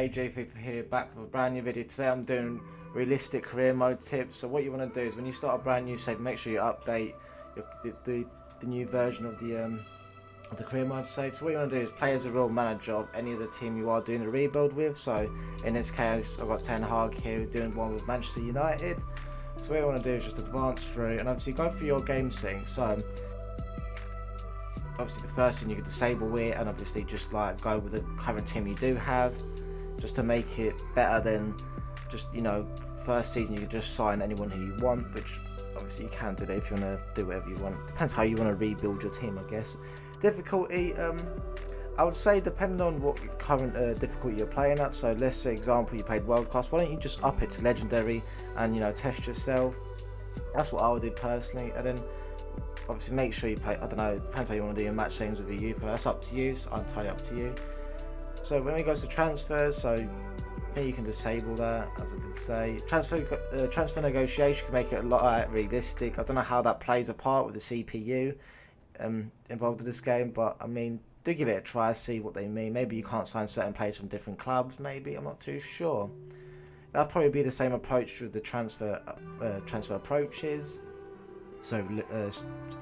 AJ25 here, back with a brand new video. Today I'm doing realistic career mode tips. So what you want to do is when you start a brand new save, make sure you update the new version of the career mode save. So what you want to do is play as a real manager of any of the team you are doing the rebuild with. So in this case I've got Ten Hag here doing one with Manchester United. So what you want to do is just advance through and obviously go through your game settings. So obviously the first thing you can disable it and obviously just like go with the current team you do have, just to make it better than just, you know, first season you can just sign anyone who you want, which obviously you can do that if you want to do whatever you want. Depends how you want to rebuild your team, I guess. Difficulty, I would say depending on what current difficulty you're playing at. So let's say example you played world class, why don't you just up it to legendary and, you know, test yourself. That's what I would do personally. And then obviously make sure you play, I don't know, it depends how you want to do your match settings with your youth, but that's up to you, so entirely up to you. So when it goes to transfers, so I think you can disable that, as I did say. Transfer negotiation can make it a lot realistic. I don't know how that plays a part with the CPU involved in this game, but I mean, do give it a try, see what they mean. Maybe you can't sign certain players from different clubs, maybe, I'm not too sure. That'll probably be the same approach with the transfer approaches. So I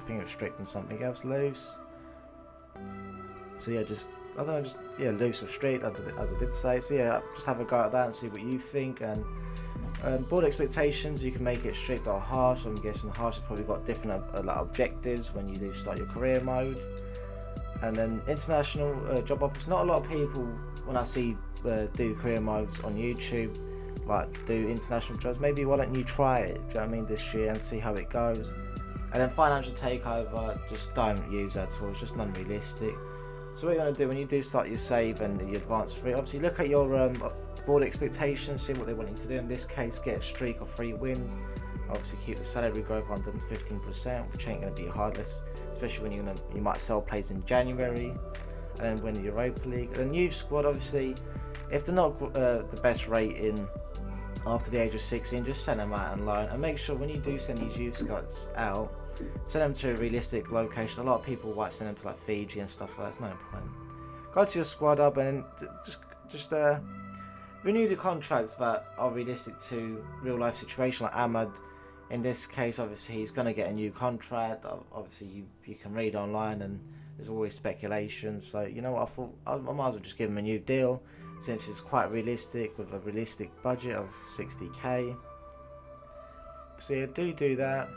think it's strict and something else, loose. So yeah, just I don't know, just yeah, loose or straight, as I did say. So yeah, just have a go at that and see what you think. And board expectations, you can make it strict or harsh. I'm guessing harsh has probably got different objectives when you do start your career mode. And then international job offers. Not a lot of people, when I see do career modes on YouTube, like do international jobs. Maybe why don't you try it? Do you know what I mean, this year and see how it goes. And then financial takeover, just don't use that at all. It's just non-realistic. So what you want to do when you do start your save and you advance through, obviously look at your board expectations, see what they want you to do. In this case, get a streak of 3 wins. Obviously keep the salary growth under 15%, which ain't going to be hardless, especially when you might sell players in January, and then win the Europa League. And then youth squad, obviously, if they're not the best rating after the age of 16, just send them out on loan, and make sure when you do send these youth squads out, send them to a realistic location. A lot of people might send them to like Fiji and stuff like that. It's no point. Go to your squad up and just renew the contracts that are realistic to real life situation. Like Ahmad, in this case, obviously he's going to get a new contract. Obviously you can read online and there's always speculation. So you know what, I thought I might as well just give him a new deal, since it's quite realistic with a realistic budget of 60k. So yeah, do that.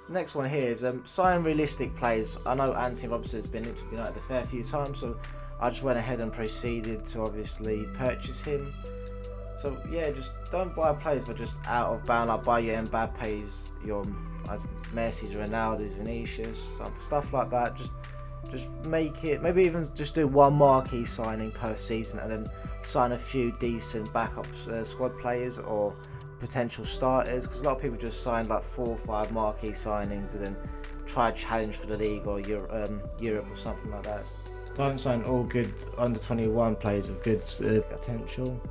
Next one here is sign realistic players. I know Anthony Robinson has been linked to United a fair few times, so I just went ahead and proceeded to obviously purchase him. So yeah, just don't buy players that are just out of bound. Like buy your Mbappe's, your Messi's, Ronaldo's, Vinicius, stuff like that. Just make it, maybe even just do one marquee signing per season and then sign a few decent backup squad players or potential starters, because a lot of people just sign like 4 or 5 marquee signings and then try to challenge for the league or Europe or something like that. Don't sign all good under 21 players of good potential.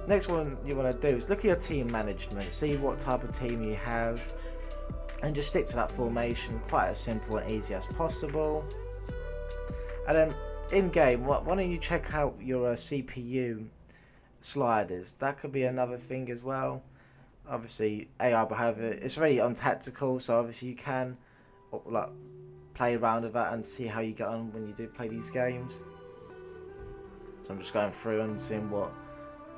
Next one you want to do is look at your team management, see what type of team you have, and just stick to that formation, quite as simple and easy as possible. And then in game, why don't you check out your CPU sliders? That could be another thing as well. Obviously AI behavior, it's really untactical, so obviously you can like play around with that and see how you get on when you do play these games. So I'm just going through and seeing what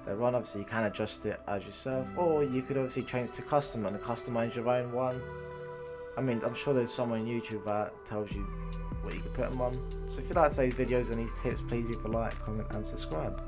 they run. Obviously you can adjust it as yourself, or you could obviously change it to custom and customize your own one. I mean, I'm sure there's someone on YouTube that tells you what you can put them on. So if you like today's videos and these tips, please leave a like, comment and subscribe.